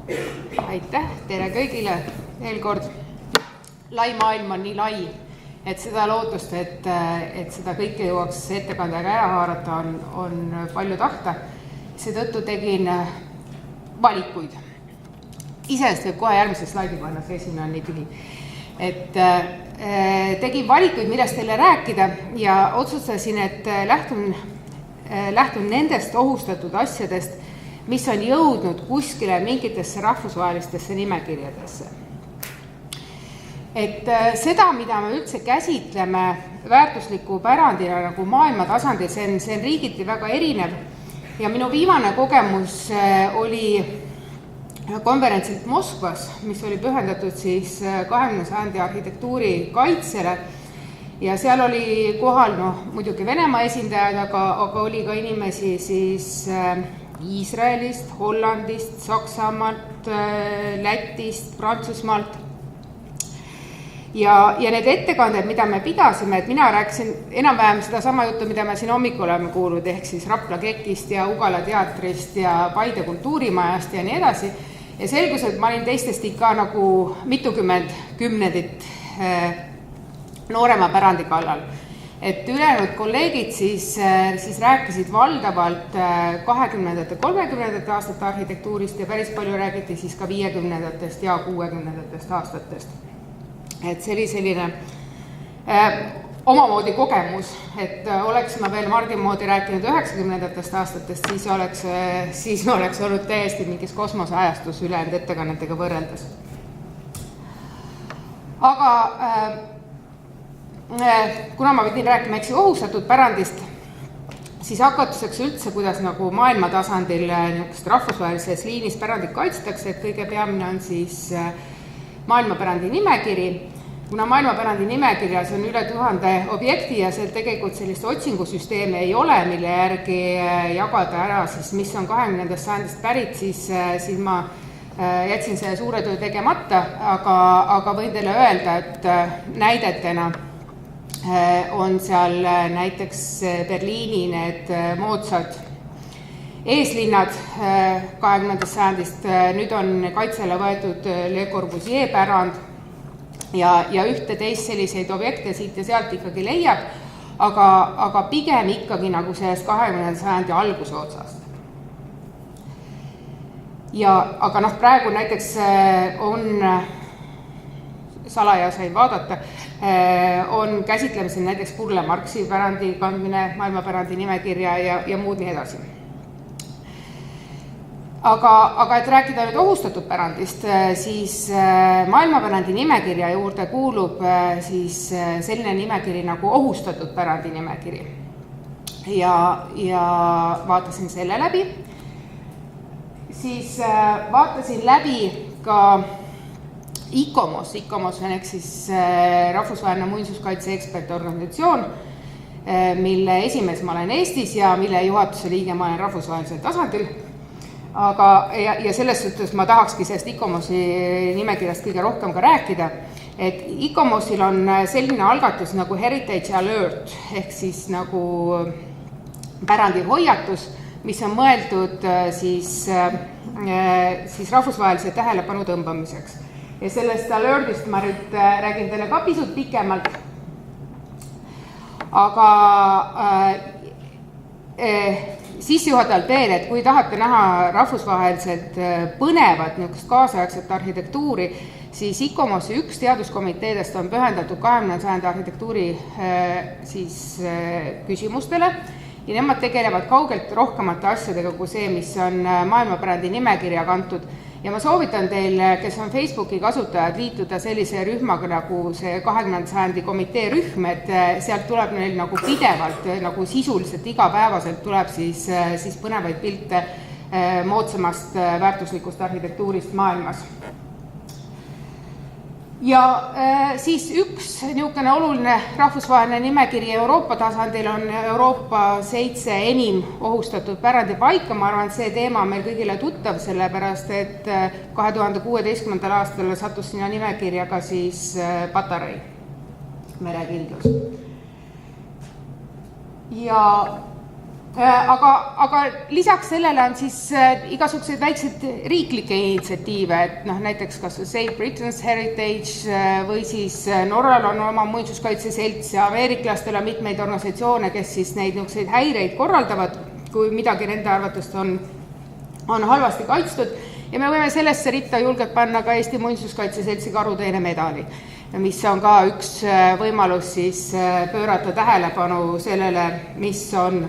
Aitäh, tere kõigile veel kord. Lai maailm on nii lai, et seda lootust, et seda kõike jõuaks ettekandega ära haarata, on palju tahta. Seetõttu tegin valikuid. Isest võib kohe järgmise slaidi panna, see siin on nii tühi. Tegin valikuid, millest teile rääkida ja otsustasin, et lähtun nendest ohustatud asjadest, mis on jõudnud kuskile mingitesse rahvusvahelistesse nimekirjadesse. Seda, mida me üldse käsitleme väärtusliku pärandina nagu maailma tasandil, see on riigiti väga erinev. Ja minu viimane kogemus oli konverentsilt Moskvas, mis oli pühendatud siis 20. sajandi arhitektuuri kaitsele. Ja seal oli kohal muidugi Venemaa esindajad, aga oli ka inimesi siis Iisraelist, Hollandist, Saksamaalt, Lätist, Prantsusmaalt. Ja need ettekanded, mida me pidasime, et mina rääkisin enam-vähem seda sama juttu, mida me siin hommikul oleme kuulnud, ehk siis Rapla Kekist ja Ugala teatrist ja Paide kultuurimajast ja nii edasi. Ja selgus, et ma olin teistest ikka nagu mitukümmend kümnendit noorema pärandi kallal. Et ülejäänud kolleegid siis rääkisid valdavalt 20. 30. aastate arhitektuurist ja päris palju räägiti siis ka 50. ja 60. aastatest. Et see oli selline omamoodi kogemus, et oleks ma veel Mardi moodi rääkinud 90. aastatest, siis oleks olnud täiesti mingis kosmoseajastus ülejäänud ettekannetega võrreldes. Aga kuna ma pidin rääkima ohustatud pärandist, siis hakatuseks üldse, kuidas nagu maailma tasandil rahvusvahelises liinis pärandit kaitstakse, et kõige peamine on siis maailmapärandi nimekiri. Kuna maailmapärandi nimekirjas on üle 1000 objekti ja seal tegelikult sellist otsingusüsteemi ei ole, mille järgi jagada ära, siis mis on 20. sajandist pärit, siis ma jätsin selle suure töö tegemata, aga võin teile öelda, et näidetena on seal näiteks Berliini need moodsad eeslinnad 20. sajandist, nüüd on kaitsele võetud Le Corbusier pärand ja ühte teist selliseid objekte siit ja sealt ikkagi leiab, aga pigem ikkagi nagu sellest 20. sajandi alguse otsast. Aga praegu näiteks on salaja sain vaadata, on käsitlemisel näiteks Burle Marxi pärandi kandmine maailmapärandi nimekirja ja muud nii edasi. Aga et rääkida nüüd ohustatud pärandist, siis maailmapärandi nimekirja juurde kuulub siis selline nimekiri nagu ohustatud pärandi nimekiri. Ja vaatasin selle läbi. Siis vaatasin läbi ka ICOMOS on ehk siis rahvusvaheline muinsuskaitse ekspertorganisatsioon, mille esimees ma olen Eestis ja mille juhatuse liige ma olen rahvusvahelisel tasandil. Ja selles suhtes ma tahakski sellest ICOMOS-i nimekirjast kõige rohkem ka rääkida, et ICOMOS-il on selline algatus nagu Heritage Alert ehk siis nagu pärandi hoiatus, mis on mõeldud siis rahvusvahelise tähelepanu tõmbamiseks. Ja sellest alertist ma nüüd räägin teile ka pisut pikemalt, aga sissejuhatavalt veel, et kui tahate näha rahvusvaheliselt põnevat kaasaegset arhitektuuri, siis ICOMOS-i üks teaduskomiteedest on pühendatud 20. sajandi arhitektuuri küsimustele ja nemad tegelevad kaugelt rohkemate asjadega kui see, mis on maailmapärandi nimekirja kantud. Ja ma soovitan teil, kes on Facebooki kasutajad, liituda sellise rühmaga nagu see 20. sajandi komitee rühm, et sealt tuleb neil nagu pidevalt, nagu sisuliselt igapäevaselt tuleb siis põnevaid pilte moodsamast väärtuslikust arhitektuurist maailmas. Ja siis üks niisugune oluline rahvusvaheline nimekiri Euroopa tasandil on Euroopa 7 enim ohustatud pärandipaika. Ma arvan, et see teema on meil kõigile tuttav, sellepärast et 2016. aastal sattus sinna nimekirja ka siis Patarei merekindlus. Ja Aga lisaks sellele on siis igasuguseid väikseid riiklikke initsiatiive, et näiteks kas Save Britain's Heritage või siis Norral on oma muinsuskaitseselts ja ameeriklastel on mitmeid organisatsioone, kes siis neid niisuguseid häireid korraldavad, kui midagi nende arvatust on halvasti kaitstud ja me võime sellesse ritta julgelt panna ka Eesti Muinsuskaitseseltsi Karuteene medali, mis on ka üks võimalus siis pöörata tähelepanu sellele, mis on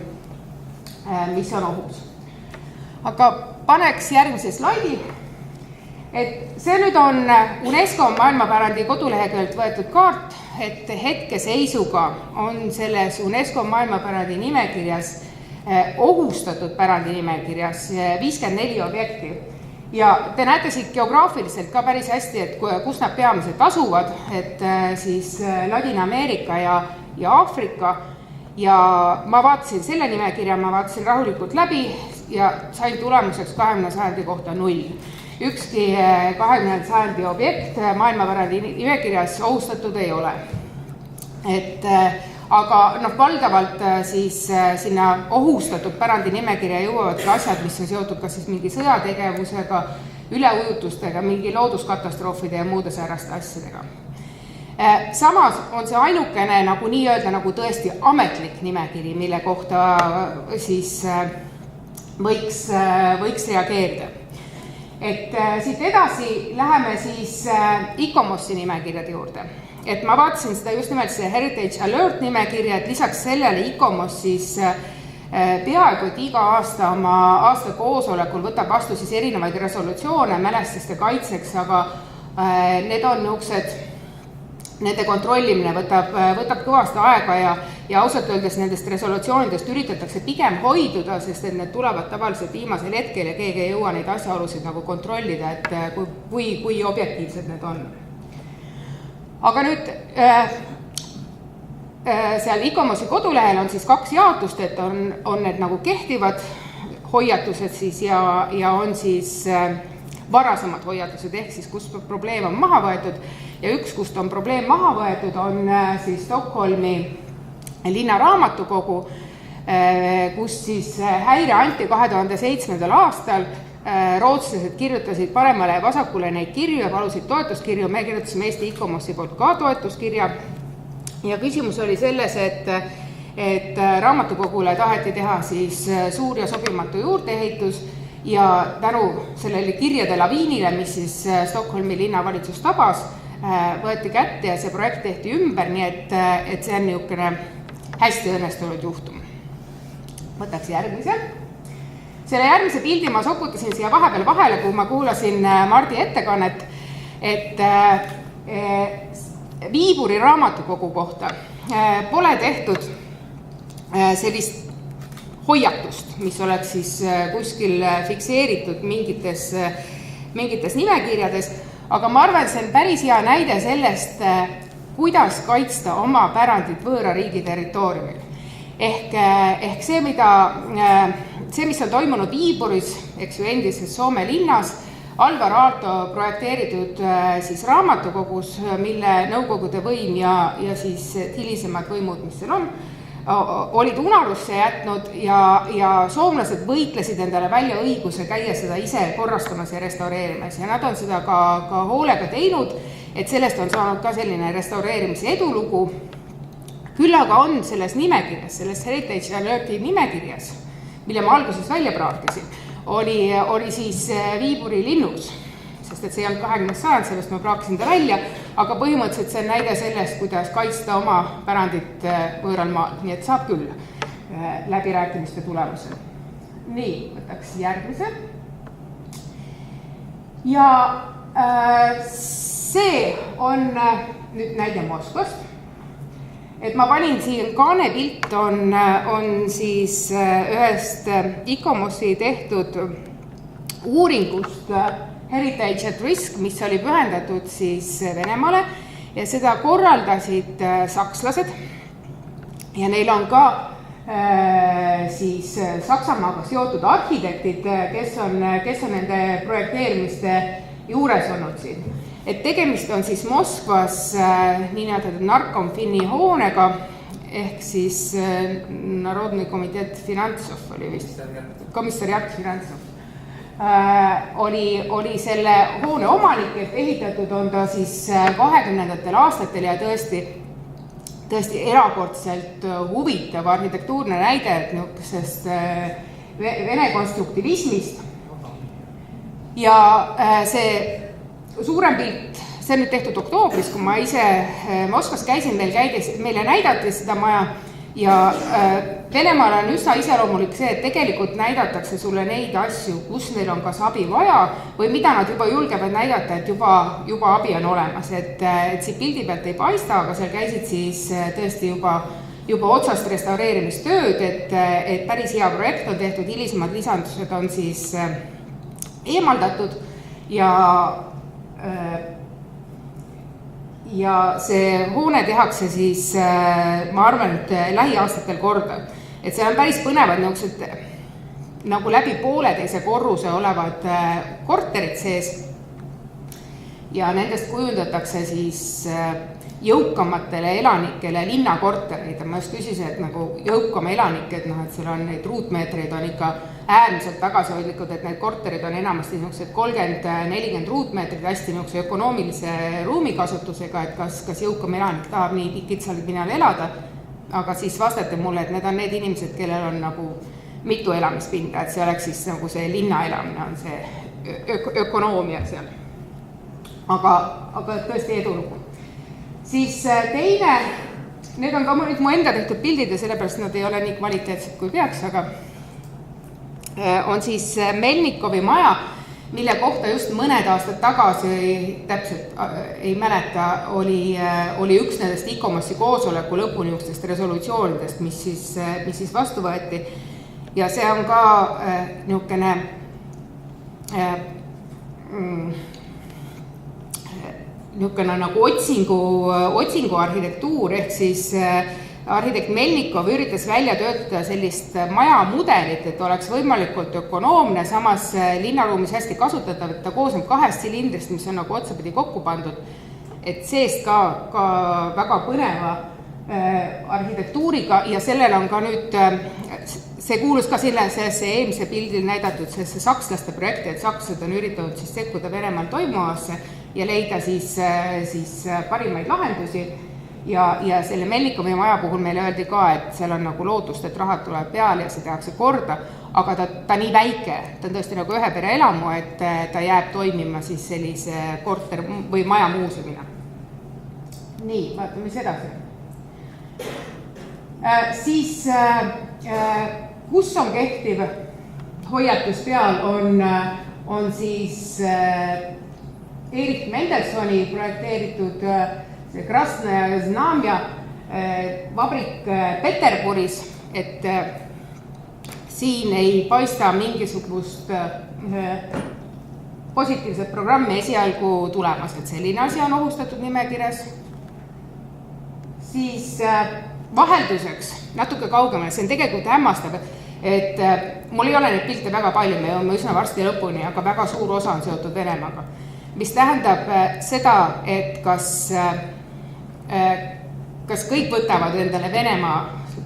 ohus. Aga paneks järgmise slaidi, et see nüüd on UNESCO maailmapärandi koduleheküljelt võetud kaart, et hetkeseisuga on selles UNESCO maailmapärandi nimekirjas, ohustatud pärandi nimekirjas 54 objekti. Ja te näete siit geograafiliselt ka päris hästi, et kus nad peamiselt asuvad, et siis Ladina-Ameerika ja Aafrika. Ja ma vaatasin selle nimekirja, ma vaatasin rahulikult läbi ja sain tulemuseks 20. sajandi kohta 0. Ükski 20. sajandi objekt maailmapärandi nimekirjas ohustatud ei ole. Aga valdavalt siis sinna ohustatud pärandi nimekirja jõuavad ka asjad, mis on seotud kas siis mingi sõjategevusega, üleujutustega, mingi looduskatastroofide ja muude sääraste asjadega. Samas on see ainukene nii-öelda tõesti ametlik nimekiri, mille kohta siis võiks reageerida. Et siit edasi läheme siis ICOMOS-i nimekirjade juurde. Et ma vaatasin seda just nimelt see Heritage Alert nimekirja, et lisaks sellele ICOMOS siis peaaegu et iga aasta oma aasta koosolekul võtab vastu siis erinevaid resolutsioone mälestiste kaitseks, aga need on niisugused, nende kontrollimine võtab kõvasti aega ja ausalt öeldes nendest resolutsioonidest üritatakse pigem hoiduda, sest et need tulevad tavaliselt viimasel hetkel ja keegi ei jõua neid asjaolusid kontrollida, et kui objektiivsed need on. Aga nüüd seal ICOMOS-i kodulehel on siis 2 jaotust, et on need kehtivad hoiatused siis ja on siis varasemad hoiatused, ehk siis kus probleem on maha võetud ja üks, kust on probleem maha võetud, on siis Stockholmi linnaraamatukogu, kus siis häire anti 2007. aastal. Rootslased kirjutasid paremale ja vasakule neid kirju ja palusid toetuskirju, me kirjutasime Eesti ICOMOS-i poolt ka toetuskirja ja küsimus oli selles, et raamatukogule taheti teha siis suur ja sobimatu juurdeehitus ja tänu sellele kirjade laviinile, mis siis Stockholmi linnavalitsus tabas, võeti kätte ja see projekt tehti ümber, nii et see on niisugune hästi õnnestunud juhtum. Võtaks järgmise. Selle järgmise pildi ma sokutasin siia vahepeal vahele, kui ma kuulasin Mardi ettekannet, et Viiburi raamatukogu kohta pole tehtud sellist hoiatust, mis oleks siis kuskil fikseeritud mingites nimekirjades, aga ma arvan, et see on päris hea näide sellest, kuidas kaitsta oma pärandit võõra riigi territooriumil. Ehk see, mis on toimunud Viiburis, eks ju endises Soome linnas, Alvar Aalto projekteeritud siis raamatukogus, mille nõukogude võim ja siis hilisemad võimud, mis seal on, olid unarusse jätnud ja soomlased võitlesid endale välja õiguse käia seda ise korrastamas ja restaureerimas ja nad on seda ka hoolega teinud, et sellest on saanud ka selline restaureerimise edulugu. Küll aga on selles nimekirjas, selles Heritage Alerti nimekirjas, mille ma alguses välja praartisin, oli siis Viiburi linnus, sest et see ei olnud 20. sajand, sellest ma praartisin ta välja, aga põhimõtteliselt see on näide sellest, kuidas kaitsta oma pärandit võõral maal, nii et saab küll läbirääkimiste tulemusel. Nii, võtaks järgmise. Ja see on nüüd näide Moskvast. Et ma panin siin kaanepilt on siis ühest ICOMOS-i tehtud uuringust Heritage at Risk, mis oli pühendatud siis Venemaale ja seda korraldasid sakslased ja neil on ka siis Saksamaaga seotud arhitektid, kes on nende projekteerimiste juures olnud siin. Et tegemist on siis Moskvas niinimetatud Narkomfini hoonega ehk siis Narodni Komitet Finantsov oli vist, komissariat Finantsov, oli selle hoone omanik, et ehitatud on ta siis 20. aastatel ja tõesti erakordselt huvitav arhitektuurne näide niisugusest Vene konstruktivismist. Ja see suurem pilt, see on nüüd tehtud oktoobris, kui ma ise Moskvas käisin, meile näidati seda maja ja Venemaal on üsna iseloomulik see, et tegelikult näidatakse sulle neid asju, kus neil on kas abi vaja või mida nad juba julgevad näidata, et juba abi on olemas, et siit pildi pealt ei paista, aga seal käisid siis tõesti juba otsast restaureerimistööd, et päris hea projekt on tehtud, hilisemad lisandused on siis eemaldatud ja see hoone tehakse siis, ma arvan, et lähiaastatel korda. Et seal on päris põnevad nagu läbi pooleteise korruse olevad korterid sees ja nendest kujundatakse siis jõukamatele elanikele linnakorterid. Ma just küsisin, et nagu jõukama elanik, et seal on neid ruutmeetreid on ikka äärmiselt tagasihoidlikud, et need korterid on enamasti 30-40 ruutmeetrid hästi ökonoomilise ruumikasutusega, et kas jõukam elanik tahab nii kitsal pinnal elada, aga siis vastati mulle, et need on need inimesed, kellel on nagu mitu elamispinda, et see oleks siis nagu see linna elamine on see ökonoomia seal. Aga tõesti edulugu. Siis teine, need on ka mu enda tehtud pildid ja sellepärast nad ei ole nii kvaliteetsed kui peaks, aga on siis Melnikovi maja, mille kohta just mõned aastad tagasi, täpselt ei mäleta, oli üks nendest ICOMOS-i koosoleku lõpu niisugustest resolutsioonidest, mis siis vastu võeti. Ja see on ka niisugune nagu otsingu arhitektuur, ehk siis arhitekt Melnikov üritas välja töötada sellist majamudelit, et oleks võimalikult ökonoomne, samas linnaruumis hästi kasutatav, et ta koosneb 2 silindrist, mis on nagu otsapidi kokku pandud, et seest ka väga põneva arhitektuuriga ja sellel on ka nüüd, see kuulus ka sellesse eelmise pildil näidatud sellesse sakslaste projekti, et sakslased on üritanud siis sekkuda Venemaal toimuvasse ja leida siis parimaid lahendusi ja selle Melnikovi maja puhul meile öeldi ka, et seal on nagu lootust, et rahad tuleb peale ja see tehakse korda, aga ta nii väike, ta on tõesti nagu ühe pere elamu, et ta jääb toimima siis sellise korter või maja muuseumina. Nii, vaatame, mis edasi. Siis, kus on kehtiv hoiatus peal, on siis Erich Mendelssohni projekteeritud see Krasnaja Znamja vabrik Peterburis, et siin ei paista mingisugust positiivset programmi esialgu tulemas, et selline asi on ohustatud nimekirjas. Siis vahelduseks natuke kaugemale, see on tegelikult hämmastav, et mul ei ole neid pilte väga palju, me jõuame üsna varsti lõpuni, aga väga suur osa on seotud Venemaaga, mis tähendab seda, et kas kõik võtavad endale Venemaa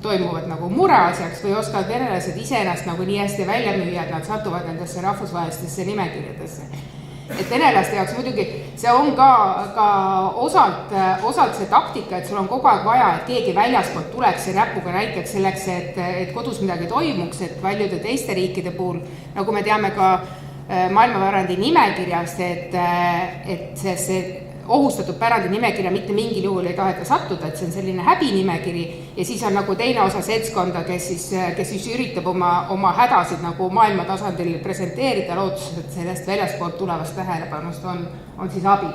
toimuvad nagu mureasjaks või oskavad venelased iseennast nagu nii hästi välja müüa, et nad satuvad nendesse rahvusvahelistesse nimekirjadesse. Et venelaste jaoks muidugi see on ka osalt see taktika, et sul on kogu aeg vaja, et keegi väljaspoolt tuleks ja näpuga näiteks selleks, et kodus midagi toimuks, et paljude teiste riikide puhul, nagu me teame ka maailmapärandi nimekirjast, et see ohustatud pärandi nimekirja mitte mingil juhul ei taheta sattuda, et see on selline häbinimekiri ja siis on nagu teine osa seltskonda, kes siis üritab oma hädasid nagu maailma tasandil presenteerida lootuses, et sellest väljaspoolt tulevast tähelepanust on siis abi.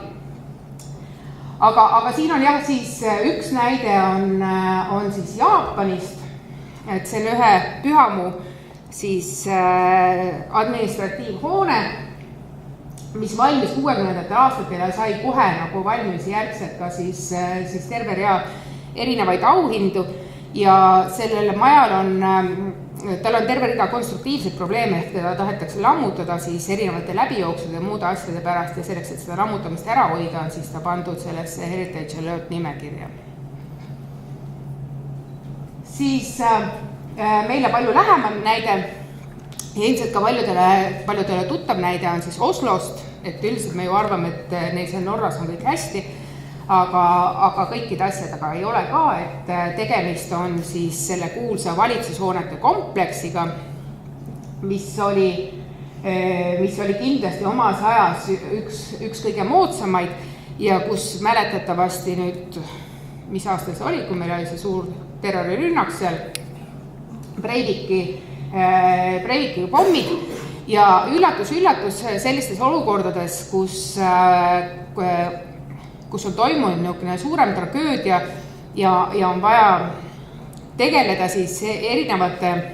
Aga siin on jah, siis üks näide on siis Jaapanist, et see on ühe pühamu siis administratiivhoone, mis valmis 60. aastatel ja sai kohe nagu valmis järgselt ka siis terve rea erinevaid auhindu ja sellel majal tal on terve rida konstruktiivseid probleeme, ehk teda tahetakse lammutada siis erinevate läbijooksude ja muude asjade pärast ja selleks, et seda lammutamist ära hoida, on siis ta pandud sellesse Heritage Alert nimekirja. siis meile palju lähemal näide ja ilmselt ka paljudele tuttav näide on siis Oslost, et üldiselt me ju arvame, et neil seal Norras on kõik hästi, aga kõikide asjadega ei ole ka, et tegemist on siis selle kuulsa valitsushoonete kompleksiga, mis oli kindlasti omas ajas üks kõige moodsamaid ja kus mäletatavasti nüüd, mis aasta see oli, kui meil oli see suur terrorirünnak seal, Breiviki pommid ja üllatus sellistes olukordades, kus on toimunud niisugune suurem tragöödia ja on vaja tegeleda siis erinevate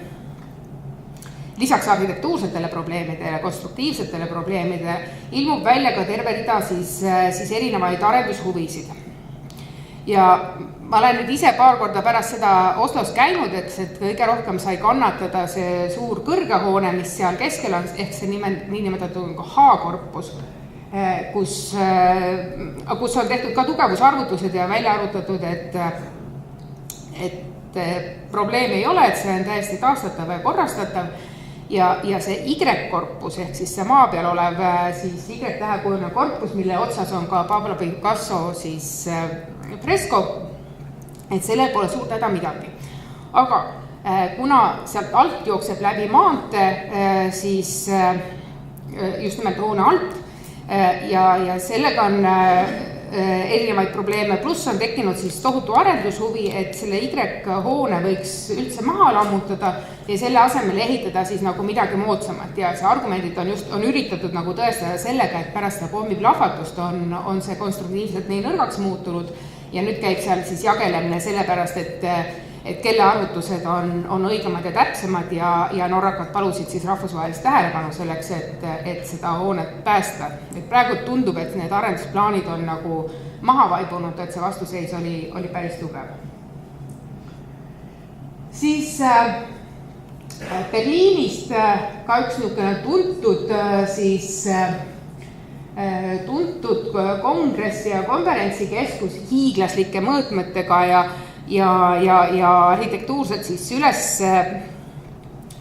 lisaks arhitektuursetele probleemidele, konstruktiivsetele probleemidele, ilmub välja ka terve rida siis erinevaid arendushuvisid. Ja ma olen nüüd ise paar korda pärast seda Oslos käinud, et kõige rohkem sai kannatada see suur kõrgehoone, mis seal keskel on, ehk see niinimetatud H-korpus, kus on tehtud ka tugevusarvutused ja välja arvutatud, et probleemi ei ole, et see on täiesti taastatav ja korrastatav ja see Y-korpus ehk siis see maa peal olev siis Y-tähekujuline korpus, mille otsas on ka Pablo Picasso siis fresko, et sellel pole suurt häda midagi. Aga kuna sealt alt jookseb läbi maantee, siis just nimelt hoone alt ja sellega on erinevaid probleeme, pluss on tekkinud siis tohutu arendushuvi, et selle Y-hoone võiks üldse maha lammutada ja selle asemel ehitada siis nagu midagi moodsamat ja see argumendid on üritatud nagu tõestada sellega, et pärast seda pommiplahvatust on see konstruktiivselt nii nõrgaks muutunud ja nüüd käib seal siis jagelemine sellepärast, et kelle arvutused on õigemad ja täpsemad ja norrakad palusid siis rahvusvahelist tähelepanu selleks, et seda hoonet päästa. Et praegu tundub, et need arendusplaanid on nagu maha vaibunud, et see vastuseis oli päris tugev. Siis Berliinist ka üks niisugune tuntud kongressi ja konverentsikeskus hiiglaslike mõõtmetega ja arhitektuurselt siis üles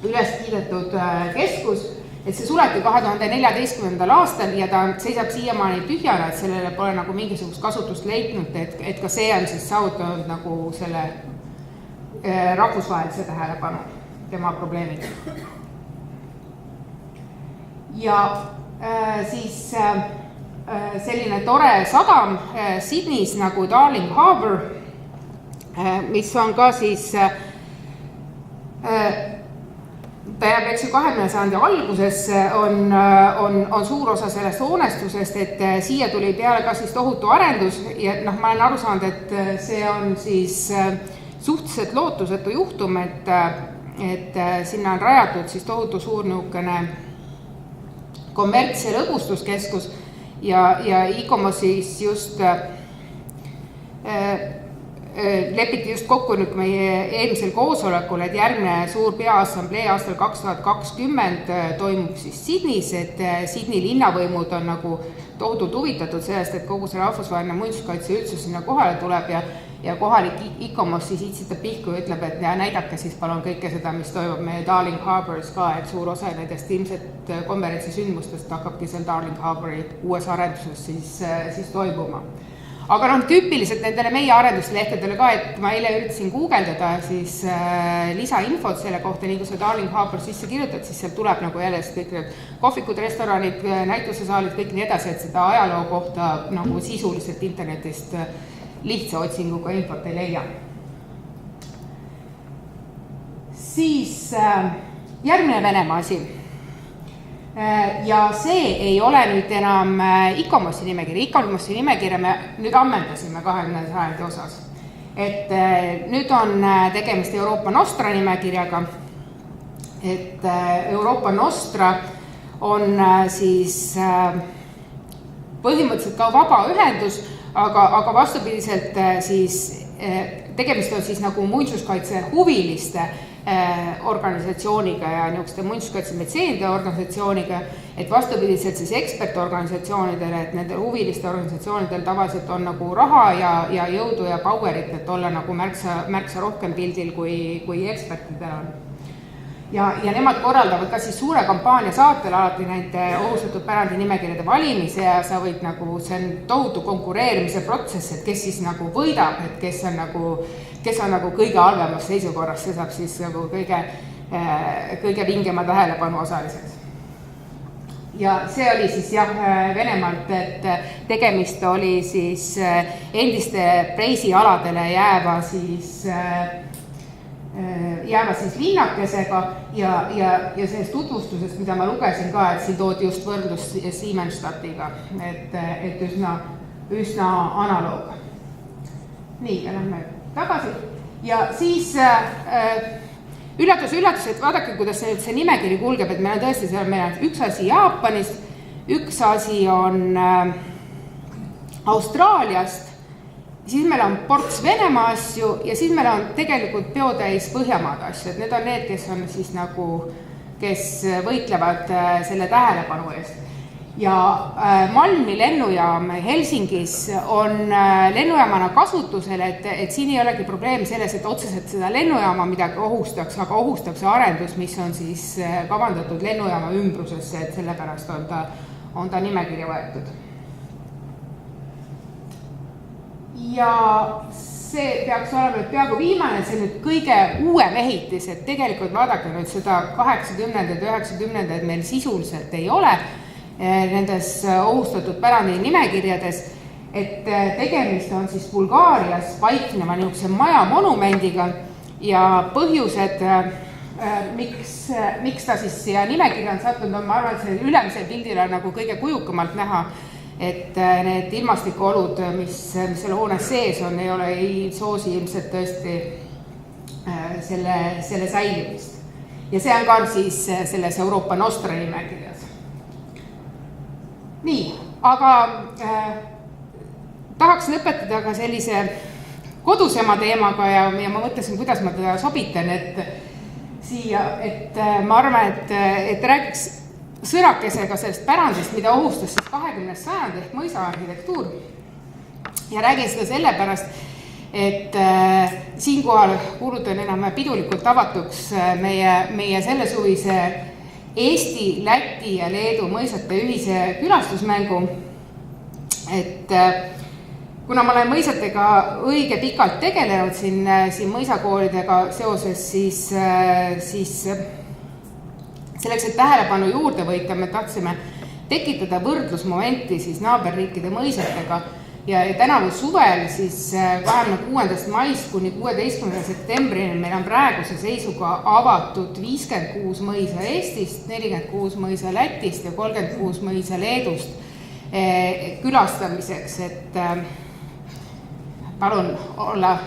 kiidetud keskus, et see suleti 2014. aastal ja ta seisab siiamaani tühjana, et sellele pole nagu mingisugust kasutust leidnud, et ka see on siis saavutanud nagu selle rahvusvahelise tähelepanu tema probleemid. Ja siis selline tore sadam Sydneys nagu Darling Harbour, mis on ka siis, ta jääb 20. sajandi alguses, on suur osa sellest hoonestusest, et siia tuli peale ka siis tohutu arendus ja ma olen aru saanud, et see on siis suhteliselt lootusetu juhtum, et sinna on rajatud siis tohutu suur niisugune kommerts- ja lõbustuskeskus ja ICOMOS siis just lepiti just kokku nüüd meie eelmisel koosolekul, et järgmine suur peaassamblee aastal 2020 toimub siis Sydneys, et Sydney linnavõimud on nagu tohutult huvitatud sellest, et kogu see rahvusvaheline muinsuskaitse üldsus sinna kohale tuleb ja kohalik ICOMOS siis itsitab pihku ja ütleb, et näidake siis palun kõike seda, mis toimub meie Darling Harbouris ka, et suur osa nendest ilmselt konverentsisündmustest hakkabki seal Darling Harbouri uues arenduses siis toimuma. Aga tüüpiliselt nendele meie arenduslehtedele ka, et ma eile üritasin guugeldada siis lisainfot selle kohta, nii kui see Darling Harbour sisse kirjutad, siis seal tuleb nagu jälle kõik need kohvikud, restoranid, näitusesaalid, kõik nii edasi, et seda ajaloo kohta nagu sisuliselt internetist lihtsa otsinguga infot ei leia. Siis järgmine Venemaa asi. Ja see ei ole nüüd enam ICOMOS-i nimekirja. ICOMOS-i nimekirja me nüüd ammendasime 20. sajandi osas. Et nüüd on tegemist Euroopa Nostra nimekirjaga. Et Euroopa Nostra on siis põhimõtteliselt ka vaba ühendus, aga vastupidiselt siis tegemist on siis nagu muinsuskaitse huviliste organisatsiooniga ja niisuguste muinsuskaitsemetseenide organisatsiooniga, et vastupidiselt siis ekspertorganisatsioonidele, et nendel huviliste organisatsioonidel tavaliselt on nagu raha ja jõudu ja powerit, et olla nagu märksa rohkem pildil kui ekspertidel on. Ja nemad korraldavad ka siis suure kampaania saatel alati nende ohustatud pärandi nimekirjade valimise ja sa võid nagu, see on tohutu konkureerimise protsess, et kes siis nagu võidab, et kes on nagu kõige halvemas seisukorras, see saab siis nagu kõige vingema tähelepanu osaliseks. Ja see oli siis Venemaalt, et tegemist oli siis endiste preisialadele jääva siis linnakesega ja sellest tutvustusest, mida ma lugesin ka, et siin toodi just võrdlus Siemensstadtiga, et üsna analoog. Nii, ja lähme tagasi. Ja siis üllatus, et vaadake, kuidas see nimekiri kulgeb, et meil on tõesti seal, meil on üks asi Jaapanist, üks asi on Austraaliast, siis meil on ports Venemaa asju ja siis meil on tegelikult peotäis Põhjamaade asju, et need on need, kes on siis nagu, kes võitlevad selle tähelepanu eest. Ja Malmi lennujaam Helsingis on lennujaamana kasutusel, et siin ei olegi probleem selles, et otseselt seda lennujaama midagi ohustaks, aga ohustaks arendus, mis on siis kavandatud lennujaama ümbrusesse, et sellepärast on ta nimekirja võetud. Ja see peaks olema nüüd peaaegu viimane, see nüüd kõige uuem ehitis, et tegelikult vaadake nüüd seda 80. ja 90. meil sisuliselt ei ole nendes ohustatud pärandi nimekirjades, et tegemist on siis Bulgaarias paikneva niisuguse maja monumendiga ja põhjused, miks ta siis siia nimekirja on sattunud, on, ma arvan, et see ülemisel pildil on nagu kõige kujukamalt näha, et need ilmastikuolud, mis selle hoones sees on, ei soosi ilmselt tõesti selle säilimist. Ja see on ka siis selles Euroopa Nostra nimekirjas. Nii, aga tahaks lõpetada ka sellise kodusema teemaga ja ma mõtlesin, kuidas ma teda sobitan, et ma arvan, et räägiks sõnakesega sellest pärandist, mida ohustas siis 20. sajand ehk mõisaarhitektuur. Ja räägin seda sellepärast, et siinkohal kuulutan enam pidulikult avatuks meie sellesuvise Eesti, Läti ja Leedu mõisate ühise külastusmängu. Et kuna ma olen mõisatega õige pikalt tegelenud siin mõisakoolidega seoses, siis selleks, et tähelepanu juurde võita, me tahtsime tekitada võrdlusmomenti siis naaberriikide mõisatega ja tänavu suvel siis 26. maist kuni 16. septembrini meil on praeguse seisuga avatud 56 mõisa Eestist, 46 mõisa Lätist ja 36 mõisa Leedust külastamiseks, et palun olla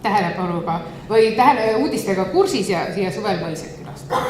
tähelepanuga või uudistega kursis ja suvel mõisaid külastada.